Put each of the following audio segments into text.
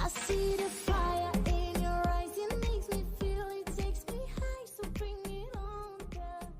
I see the fire in your eyes, it makes me feel, it takes me high, so bring it on, girl.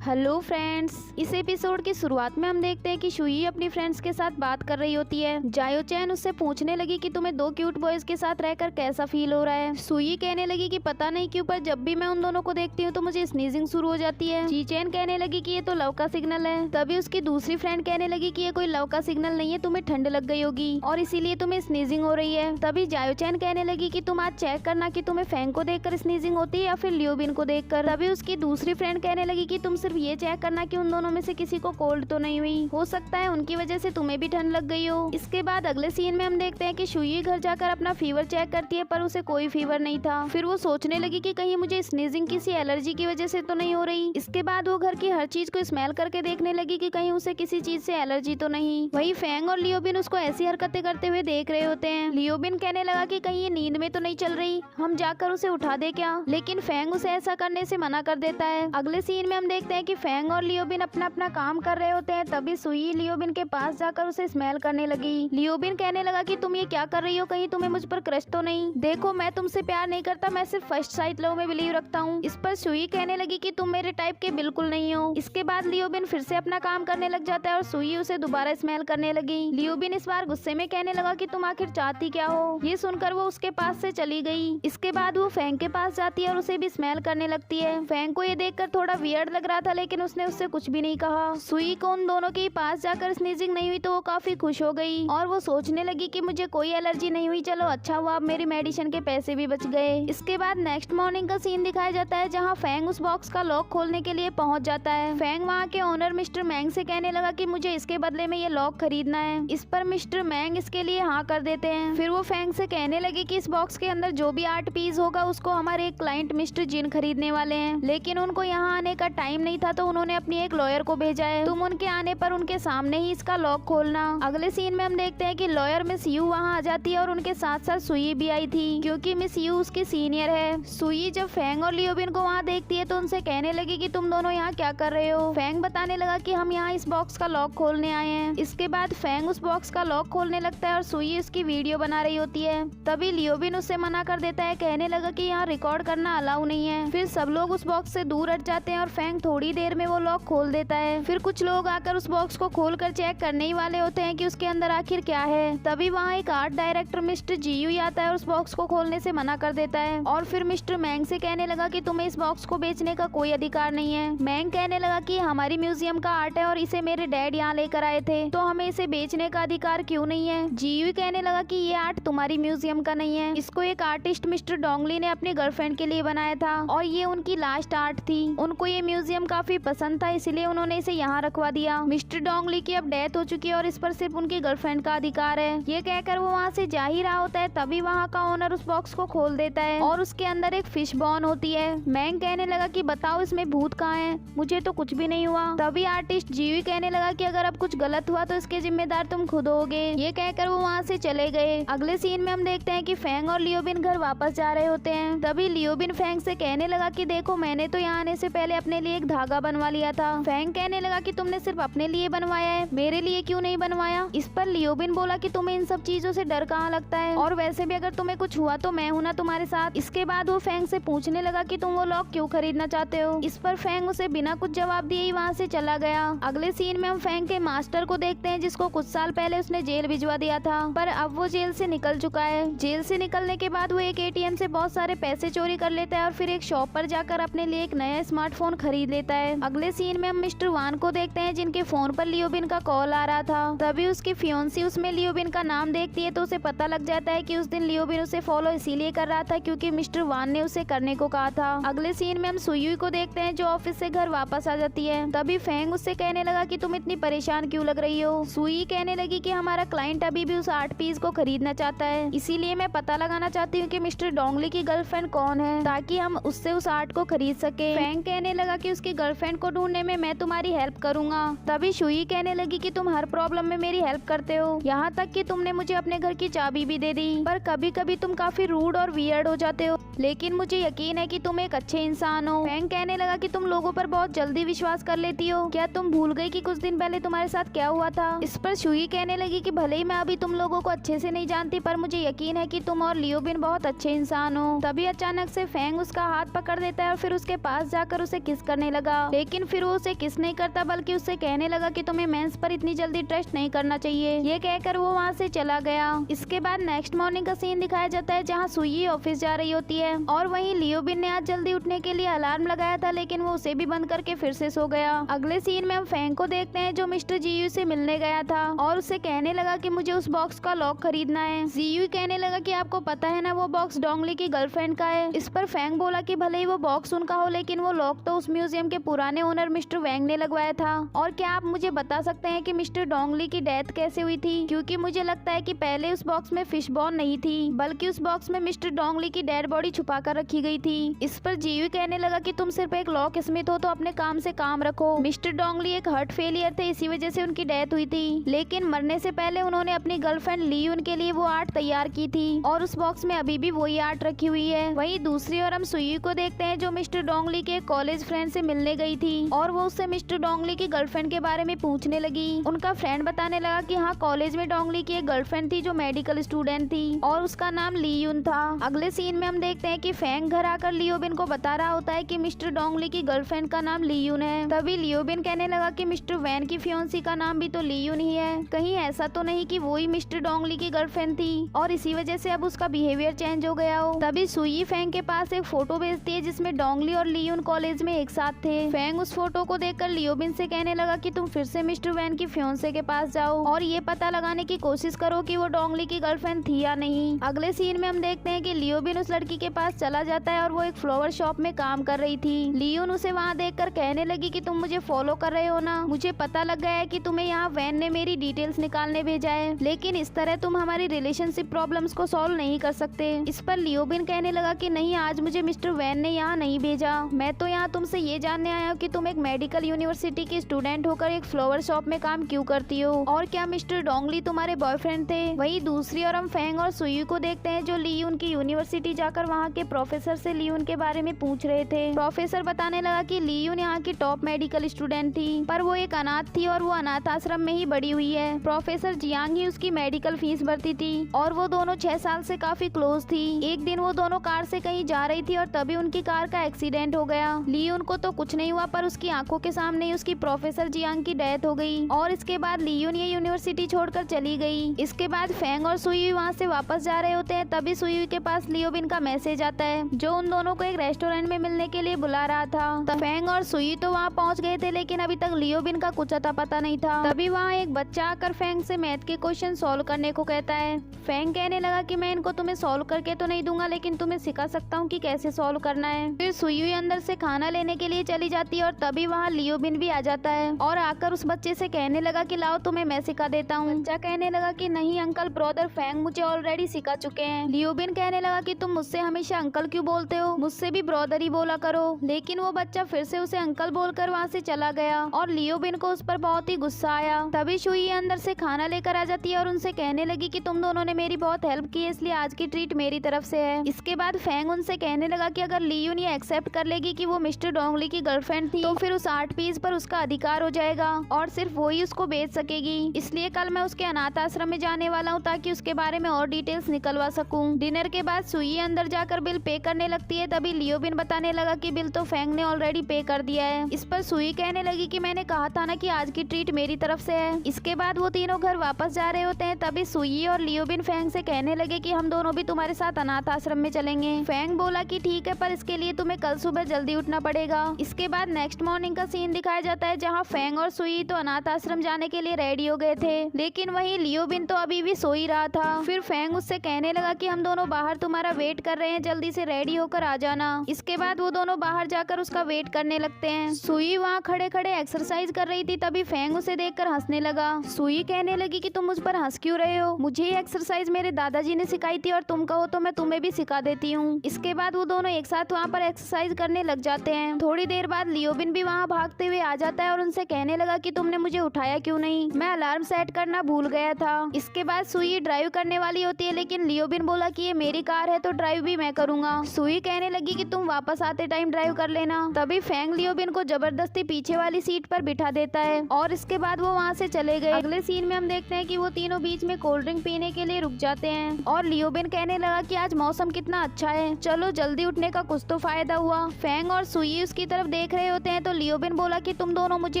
Hello friends, इस episode की शुरुआत में हम देखते हैं कि शुई अपनी फ्रेंड्स के साथ बात कर रही होती है। जायो चैन उससे पूछने लगी कि तुम्हें दो क्यूट बॉयज के साथ रहकर कैसा फील हो रहा है। शुई कहने लगी कि पता नहीं क्यों पर जब भी मैं उन दोनों को देखती हूँ तो मुझे स्नीजिंग शुरू हो जाती है। जी चैन कहने लगी कि ये तो लव का सिग्नल है। तभी उसकी दूसरी फ्रेंड कहने लगी कि ये कोई लव का सिग्नल नहीं है, तुम्हें ठंड लग गई होगी और इसीलिए तुम्हें स्नीजिंग हो रही है। तभी जायो चैन कहने लगी कि तुम आज चेक करना कि तुम्हें फैंग को देखकर स्नीजिंग होती है या फिर लियोबिन को देखकर। तभी उसकी दूसरी फ्रेंड कहने लगी कि तुम सिर्फ ये चेक करना कि उन दोनों में से किसी को कोल्ड तो नहीं हुई, हो सकता है उनकी वजह से तुम्हें भी ठंड लग गई हो। इसके बाद अगले सीन में हम देखते हैं कि शुई घर जाकर अपना फीवर चेक करती है पर उसे कोई फीवर नहीं था। फिर वो सोचने लगी कि कहीं मुझे स्नीजिंग किसी एलर्जी की वजह से तो नहीं हो रही। इसके बाद वो घर की हर चीज को स्मेल करके देखने लगी कि कहीं उसे किसी चीज से एलर्जी तो नहीं। वही फैंग और लियोबिन उसको ऐसी हरकतें करते हुए देख रहे होते हैं। लियोबिन कहने लगा कि कहीं ये नींद में तो नहीं चल रही, हम जाकर उसे उठा दे क्या, लेकिन फैंग उसे ऐसा करने से मना कर देता है। अगले सीन में हम देखते हैं कि फैंग और लियोबिन अपना अपना काम कर रहे होते हैं। तभी सुई लियोबिन के पास जाकर उसे स्मेल करने लगी। लियोबिन कहने लगा कि तुम ये क्या कर रही हो, कहीं तुम्हें मुझ पर क्रश तो नहीं। देखो मैं तुमसे प्यार नहीं करता, मैं सिर्फ फर्स्ट साइट लव में बिलीव रखता हूँ। इस पर सुई कहने लगी कि तुम मेरे टाइप के बिल्कुल नहीं हो। इसके बाद लियोबिन फिर से अपना काम करने लग जाता है और सुई उसे दोबारा स्मेल करने लगी। लियोबिन इस बार गुस्से में कहने लगा कि तुम आखिर चाहती क्या हो। ये सुनकर वो उसके पास से चली गई। इसके बाद वो फैंग के पास जाती है और उसे भी स्मेल करने लगती है। फैंग को ये देखकर थोड़ा वियर्ड लग रहा था लेकिन उसने उससे कुछ भी नहीं कहा। सुई को उन दोनों के पास जाकर स्नीजिंग नहीं हुई तो वो काफी खुश हो गई और वो सोचने लगी कि मुझे कोई एलर्जी नहीं हुई, चलो अच्छा हुआ, अब मेरी मेडिसिन के पैसे भी बच गए। इसके बाद नेक्स्ट मॉर्निंग का सीन दिखाया जाता है जहाँ फैंग उस बॉक्स का लॉक खोलने के लिए पहुंच जाता है। फैंग वहाँ के ओनर मिस्टर मैंग से कहने लगा कि मुझे इसके बदले में ये लॉक खरीदना है। इस पर मिस्टर मैंग इसके लिए हाँ कर देते हैं। फिर वो फैंग से कहने लगे कि इस बॉक्स के अंदर जो भी आर्ट पीस होगा उसको हमारे एक क्लाइंट मिस्टर जिन खरीदने वाले हैं, लेकिन उनको यहाँ आने का टाइम नहीं था तो उन्होंने अपनी एक लॉयर को भेजा है, तुम उनके आने पर उनके सामने ही इसका लॉक खोलना। अगले सीन में हम देखते हैं कि लॉयर मिस यू वहाँ आ जाती है और उनके साथ साथ सुई भी आई थी क्योंकि मिस यू उसकी सीनियर है। सुई जब फैंग और लियोबिन को वहाँ देखती है तो उनसे कहने लगी कि तुम दोनों यहाँ क्या कर रहे हो। फैंग बताने लगा कि हम यहाँ इस बॉक्स का लॉक खोलने आए हैं। इसके बाद फैंग उस बॉक्स का लॉक खोलने लगता है और सुई उसकी वीडियो बना रही होती है। तभी लियोबिन उससे मना कर देता है, कहने लगा कि यहाँ रिकॉर्ड करना अलाउ नहीं है। फिर सब लोग उस बॉक्स से दूर हट जाते हैं और फैंग थोड़ी देर में वो लॉक खोल देता है। फिर कुछ लोग आकर उस बॉक्स को खोलकर चेक करने ही वाले होते हैं कि उसके अंदर आखिर क्या है। तभी वहाँ एक आर्ट डायरेक्टर मिस्टर जीयू आता है और उस बॉक्स को खोलने से मना कर देता है और फिर मिस्टर मैंग से कहने लगा कि तुम्हें इस बॉक्स को बेचने का कोई अधिकार नहीं है। मैंग कहने लगा कि हमारी म्यूजियम का आर्ट है और इसे मेरे डैड यहाँ लेकर आए थे तो हमें इसे बेचने का अधिकार क्यों नहीं है। जीयू कहने लगा कि ये आर्ट तुम्हारी म्यूजियम का नहीं है, इसको एक आर्टिस्ट मिस्टर डोंगली ने अपनी गर्लफ्रेंड के लिए बनाया था और ये उनकी लास्ट आर्ट थी। उनको ये म्यूजियम काफी पसंद था इसलिए उन्होंने इसे यहाँ रखवा दिया। मिस्टर डोंगली की अब डेथ हो चुकी है और इस पर सिर्फ उनकी गर्लफ्रेंड का अधिकार है। ये कहकर वो वहाँ से जा ही रहा होता है तभी वहाँ का ओनर उस बॉक्स को खोल देता है और उसके अंदर एक फिश बॉन होती है। मैंग कहने लगा कि बताओ इसमें भूत कहाँ है, मुझे तो कुछ भी नहीं हुआ। तभी आर्टिस्ट जीवी कहने लगा कि अगर अब कुछ गलत हुआ तो इसके जिम्मेदार तुम खुद होगे। ये कहकर वो वहाँ से चले गए। अगले सीन में हम देखते हैं कि फैंग और लियोबिन घर वापस जा रहे होते हैं। तभी लियोबिन फैंग से कहने लगा कि देखो मैंने तो यहाँ आने से पहले अपने लिए एक धागा बनवा लिया था। फैंग कहने लगा कि तुमने सिर्फ अपने लिए बनवाया है, मेरे लिए क्यों नहीं बनवाया। इस पर लियोबिन बोला कि तुम्हें इन सब चीजों से डर कहाँ लगता है और वैसे भी अगर तुम्हें कुछ हुआ तो मैं हूं ना तुम्हारे साथ। इसके बाद वो फैंग से पूछने लगा कि तुम वो लॉक क्यों खरीदना चाहते हो। इस पर फैंग उसे बिना कुछ जवाब दिए ही वहाँ से चला गया। अगले सीन में हम फैंग के मास्टर को देखते हैं जिसको कुछ साल पहले उसने जेल भिजवा दिया था पर अब वो जेल से निकल चुका है। जेल से निकलने के बाद वो एक एटीएम से बहुत सारे पैसे चोरी कर लेता है और फिर एक शॉप पर जाकर अपने लिए एक नया स्मार्टफोन खरीद लेता है। अगले सीन में हम मिस्टर वान को देखते हैं जिनके फोन पर लियोबिन का कॉल आ रहा था। तभी उसकी फियोन्सी उसमें लियोबिन का नाम देखती है तो उसे पता लग जाता है कि उस दिन लियोबिन उसे फॉलो इसीलिए कर रहा था क्योंकि मिस्टर वान ने उसे करने को कहा था। अगले सीन में हम सुई को देखते हैं जो ऑफिस से घर वापस आ जाती है। तभी फैंग उससे कहने लगा कि तुम इतनी परेशान क्यों लग रही हो। सुई कहने लगी कि हमारा क्लाइंट अभी भी उस आर्ट पीस को खरीदना चाहता है, इसीलिए मैं पता लगाना चाहती हूँ कि मिस्टर डोंगली की गर्लफ्रेंड कौन है ताकि हम उससे उस आर्ट को खरीद सके। फैंग कहने लगा कि उसकी गर्लफ्रेंड को ढूंढने में मैं तुम्हारी हेल्प करूंगा। तभी शुई कहने लगी कि तुम हर प्रॉब्लम में मेरी हेल्प करते हो, यहाँ तक कि तुमने मुझे अपने घर की चाबी भी दे दी, पर कभी कभी तुम काफी रूड और वियर्ड हो जाते हो, लेकिन मुझे यकीन है कि तुम एक अच्छे इंसान हो। फैंग कहने लगा कि तुम लोगों पर बहुत जल्दी विश्वास कर लेती हो, क्या तुम भूल गई कि कुछ दिन पहले तुम्हारे साथ क्या हुआ था। इस पर शुई कहने लगी कि भले ही मैं अभी तुम लोगों को अच्छे से नहीं जानती, पर मुझे यकीन है कि तुम और लियोबिन बहुत अच्छे इंसान हो। तभी अचानक से फैंग उसका हाथ पकड़ देता है और फिर उसके पास जाकर उसे किस करने लगा, लेकिन फिर वो उसे किस नहीं करता बल्कि उससे कहने लगा कि तुम्हें मेंस पर इतनी जल्दी ट्रस्ट नहीं करना चाहिए। ये कहकर वो वहाँ से चला गया। इसके बाद नेक्स्ट मॉर्निंग का सीन दिखाया जाता है जहाँ सुई ऑफिस जा रही होती है और वहीं लियोबिन ने आज जल्दी उठने के लिए अलार्म लगाया था, लेकिन वो उसे भी बंद करके फिर से सो गया। अगले सीन में हम फैंग को देखते हैं जो मिस्टर जीयू से मिलने गया था और उससे कहने लगा कि मुझे उस बॉक्स का लॉक खरीदना है। जीयू कहने लगा कि आपको पता है ना वो बॉक्स डोंगली की गर्लफ्रेंड का है। इस पर फैंग बोला कि भले ही वो बॉक्स उनका हो, लेकिन वो लॉक तो उस म्यूजियम के पुराने ओनर मिस्टर वैंग ने लगवाया था। और क्या आप मुझे बता सकते हैं कि मिस्टर डोंगली की डेथ कैसे हुई थी, क्योंकि मुझे लगता है कि पहले उस बॉक्स में फिश बॉन नहीं थी, बल्कि उस बॉक्स में मिस्टर डोंगली की डेड बॉडी छुपा कर रखी गई थी। इस पर जीयू कहने लगा कि तुम सिर्फ एक लॉक स्मिथ हो तो अपने काम से काम रखो। मिस्टर डोंगली एक हार्ट फेलियर थे, इसी वजह से उनकी डेथ हुई थी, लेकिन मरने से पहले उन्होंने अपनी गर्लफ्रेंड लीयून के लिए वो आर्ट तैयार की थी और उस बॉक्स में अभी भी वही आर्ट रखी हुई है। वहीं दूसरी ओर हम सुई को देखते हैं जो मिस्टर डोंगली के कॉलेज फ्रेंड से मिलने गई थी और वो उससे मिस्टर डोंगली की गर्लफ्रेंड के बारे में पूछने लगी। उनका फ्रेंड बताने लगा कि हाँ, कॉलेज में डोंगली की एक गर्लफ्रेंड थी जो मेडिकल स्टूडेंट थी और उसका नाम लीयून था। अगले सीन में हम देखते हैं कि फैंग घर आकर लियोबिन को बता रहा होता है कि मिस्टर डोंगली की गर्लफ्रेंड का नाम लीयून है। तभी लियोबिन कहने लगा कि मिस्टर वैन की फियोंसी का नाम भी तो लीयून ही है, कहीं ऐसा तो नहीं कि वही मिस्टर डोंगली की गर्लफ्रेंड थी और इसी वजह से अब उसका बिहेवियर चेंज हो गया हो। तभी सुई फैंग के पास एक फोटो भेजती है जिसमें डोंगली और लियोन कॉलेज में एक साथ थे। फैंग उस फोटो को देखकर लियोबिन से कहने लगा कि तुम फिर से मिस्टर वैन की फियोंसे के पास जाओ और ये पता लगाने की कोशिश करो कि वो डोंगली की गर्लफ्रेंड थी या नहीं। अगले सीन में हम देखते हैं कि लियोबिन उस लड़की के पास चला जाता है और वो एक फ्लावर शॉप में काम कर रही थी। लियोन उसे वहाँ देखकर कहने लगी कि तुम मुझे फॉलो कर रहे हो ना, मुझे पता लग गया है कि तुम्हें यहाँ वैन ने मेरी डिटेल्स निकालने भेजा है, लेकिन इस तरह तुम हमारी रिलेशनशिप प्रॉब्लम्स को सॉल्व नहीं कर सकते। इस पर लियोबिन कहने लगा कि नहीं, आज मुझे मिस्टर वैन ने यहाँ नहीं भेजा, मैं तो यहाँ तुमसे ये जानने आया हूँ कि तुम एक मेडिकल यूनिवर्सिटी की स्टूडेंट होकर एक फ्लावर शॉप में काम क्यों करती हो और क्या मिस्टर डोंगली तुम्हारे बॉयफ्रेंड थे। वही दूसरी ओर हम फैंग और सुई को देखते हैं जो लियून की यूनिवर्सिटी जाकर वहाँ के प्रोफेसर से लियून के बारे में पूछ रहे थे। प्रोफेसर बताने लगा कि लियून यहाँ की टॉप मेडिकल स्टूडेंट थी, पर वो एक अनाथ थी और वो अनाथ आश्रम में ही बड़ी हुई है। प्रोफेसर जियांग ही उसकी मेडिकल फीस भरती थी और वो दोनों 6 साल से काफी क्लोज थी। एक दिन वो दोनों कार से कहीं जा रही थी और तभी उनकी कार का एक्सीडेंट हो गया। लियून को तो कुछ नहीं हुआ, पर उसकी आंखों के सामने ही उसकी प्रोफेसर जियांग की डेथ हो गई और इसके बाद लियून ये यूनिवर्सिटी छोड़कर चली गई। इसके बाद फैंग और सुई वहाँ से वापस जा रहे होते हैं, तभी सुई के पास लियोबिन का मैसेज आता है जो उन दोनों को एक रेस्टोरेंट में मिलने के लिए बुला रहा था। तब फैंग और सुई तो वहाँ पहुँच गए थे, लेकिन अभी तक लियोबिन का कुछ अता पता नहीं था। तभी वहाँ एक बच्चा आकर फैंग से मैथ के क्वेश्चन सॉल्व करने को कहता है। फैंग कहने लगा कि मैं इनको तुम्हें सॉल्व करके तो नहीं दूंगा, लेकिन तुम्हें सिखा सकता हूँ कि कैसे सॉल्व करना है। फिर सुई अंदर से खाना लेने के लिए चली जाती है और तभी वहाँ लियोबिन भी आ जाता है और आकर उस बच्चे से कहने लगा कि लाओ तुम्हें मैं सिखा देता हूँ। बच्चा कहने लगा कि नहीं अंकल, ब्रदर फैंग मुझे ऑलरेडी सिखा चुके हैं। लियोबिन कहने लगा कि तुम मुझसे हमेशा अंकल क्यों बोलते हो, मुझसे भी ब्रदर ही बोला करो। लेकिन वो बच्चा फिर से उसे अंकल बोलकर वहाँ से चला गया और लियोबिन को उस पर बहुत ही गुस्सा आया। तभी शुई अंदर से खाना लेकर आ जाती है और उनसे कहने लगी कि तुम दोनों ने मेरी बहुत हेल्प की है, इसलिए आज की ट्रीट मेरी तरफ से है। इसके बाद फैंग उनसे कहने लगा कि अगर लियून ये एक्सेप्ट कर लेगी कि वो मिस्टर डोंगली की गर्लफ्रेंड थी तो फिर उस आर्ट पीस पर उसका अधिकार हो जाएगा और सिर्फ वो ही उसको बेच सकेगी। इसलिए कल मैं उसके अनाथ आश्रम में जाने वाला हूँ ताकि उसके बारे में और डिटेल्स निकलवा सकूं। डिनर के बाद सुई अंदर जाकर बिल पे करने लगती है, तभी लियोबिन बताने लगा कि बिल तो फैंग ने ऑलरेडी पे कर दिया है। इस पर सुई कहने लगी कि मैंने कहा था ना कि आज की ट्रीट मेरी तरफ से है। इसके बाद वो तीनों घर वापस जा रहे होते हैं, तभी सुई और लियोबिन फैंग से कहने लगे कि हम दोनों भी तुम्हारे साथ अनाथ आश्रम में चलेंगे। फैंग बोला कि ठीक है, पर इसके लिए तुम्हें कल सुबह जल्दी उठना पड़ेगा। इसके बाद नेक्स्ट मॉर्निंग का सीन दिखाया जाता है जहाँ फैंग और सुई तो अनाथ आश्रम जाने के लिए रेडी हो गए थे, लेकिन वहीं लियोबिन तो अभी भी सो ही रहा था। फिर फैंग उससे कहने लगा कि हम दोनों बाहर तुम्हारा वेट कर रहे हैं, जल्दी से रेडी होकर आ जाना। इसके बाद वो दोनों बाहर जाकर उसका वेट करने लगते हैं। सुई वहाँ खड़े खड़े एक्सरसाइज कर रही थी, तभी फैंग उसे देखकर हंसने लगा। सुई कहने लगी कि तुम मुझ पर हंस क्यों रहे हो, मुझे ये एक्सरसाइज मेरे दादाजी ने सिखाई थी और तुम कहो तो मैं तुम्हें भी सिखा देती हूँ। इसके बाद वो दोनों एक साथ वहाँ पर एक्सरसाइज करने लग जाते हैं। थोड़ी देर बाद लियोबिन भी वहाँ भागते हुए आ जाता है और उनसे कहने लगा कि तुमने मुझे उठाया क्यों नहीं, मैं अलार्म सेट करना भूल गया था। इसके बाद सुई ड्राइव करने वाली होती है, लेकिन लियोबिन बोला कि ये मेरी कार है तो ड्राइव भी मैं करूंगा। सुई कहने लगी कि तुम वापस आते टाइम ड्राइव कर लेना। तभी फैंग लियोबिन को जबरदस्ती पीछे वाली सीट पर बिठा देता है और इसके बाद वो वहाँ से चले गए। अगले सीन में हम देखते हैं कि वो तीनों बीच में कोल्ड ड्रिंक पीने के लिए रुक जाते हैं और लियोबिन कहने लगा कि आज मौसम कितना अच्छा है, चलो जल्दी उठने का कुछ तो फायदा हुआ। फैंग और सुई उसकी तरफ देख रहे होते हैं तो लियोबिन बोला कि तुम दोनों मुझे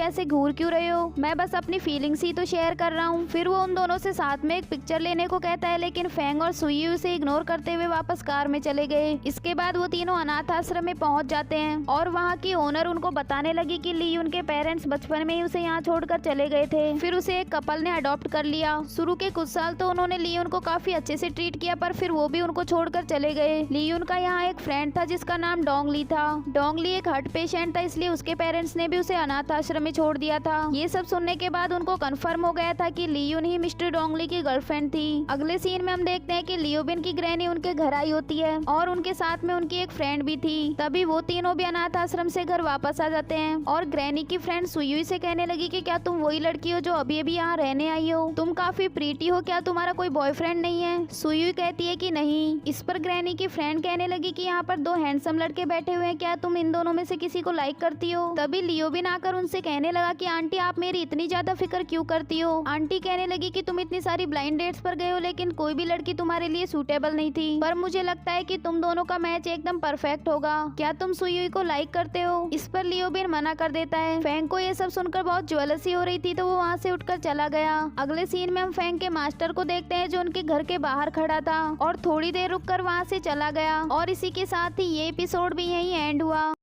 ऐसे घूर क्यों रहे हो, मैं बस अपनी फीलिंग्स ही तो शेयर कर रहा हूँ। फिर वो उन दोनों से साथ में एक पिक्चर लेने को कहता है, लेकिन फैंग और सुई उसे इग्नोर करते हुए वापस कार में चले गए। इसके बाद वो तीनों अनाथ आश्रम में पहुंच जाते हैं और वहाँ की ओनर उनको बताने लगी कि ली उनके पेरेंट्स बचपन में ही उसे यहाँ छोड़कर चले गए थे, फिर उसे एक कपल ने अडॉप्ट कर लिया। शुरू के कुछ साल तो उन्होंने ली उनको काफी अच्छे से ट्रीट किया, पर फिर वो भी उनको छोड़कर चले गए। ली उनका यहाँ एक फ्रेंड था जिसका नाम डोंगली था। डोंगली एक हार्ट पेशेंट था, इसलिए उसके पेरेंट्स ने भी उसे अनाथ आश्रम में छोड़ दिया था। ये सब सुनने के बाद उनको कंफर्म हो गया था कि लियोन ही मिस्टर डोंगली की गर्लफ्रेंड थी। अगले सीन में हम देखते हैं कि लियोबिन की ग्रैनी उनके घर आई होती है और उनके साथ में उनकी एक फ्रेंड भी थी। तभी वो तीनों भी अनाथ आश्रम से घर वापस आ जाते हैं और ग्रैनी की फ्रेंड सुयुई से कहने लगी कि क्या तुम वही लड़की हो जो अभी अभी यहाँ रहने आई हो, तुम काफी प्रीटी हो, क्या तुम्हारा कोई बॉयफ्रेंड नहीं है? सुयुई कहती है कि नहीं। इस पर ग्रैनी की फ्रेंड कहने लगी कि यहाँ पर दो हैंडसम लड़के बैठे हुए हैं, क्या तुम इन दोनों में से किसी को लाइक करती हो? तभी लियोबिन आकर उनसे कहने लगा कि आंटी आप मेरी इतनी ज्यादा फिक्र क्यों करती हो? आंटी कहने लगी कि तुम इतनी सारी ब्लाइंड डेट्स पर गए हो लेकिन कोई भी लड़की तुम्हारे लिए सूटेबल नहीं थी, पर मुझे लगता है कि तुम दोनों का मैच एकदम परफेक्ट होगा, क्या तुम सुयुई को लाइक करते हो? इस पर लियोबिन मना कर देता है। फैंग को ये सब सुनकर बहुत ज्वेलसी हो रही थी तो वो वहाँ से उठकर चला गया। अगले सीन में हम फैंग के मास्टर को देखते हैं जो उनके घर के बाहर खड़ा था और थोड़ी देर रुककर वहाँ से चला गया और इसी के साथ ही ये एपिसोड भी यहीं एंड हुआ।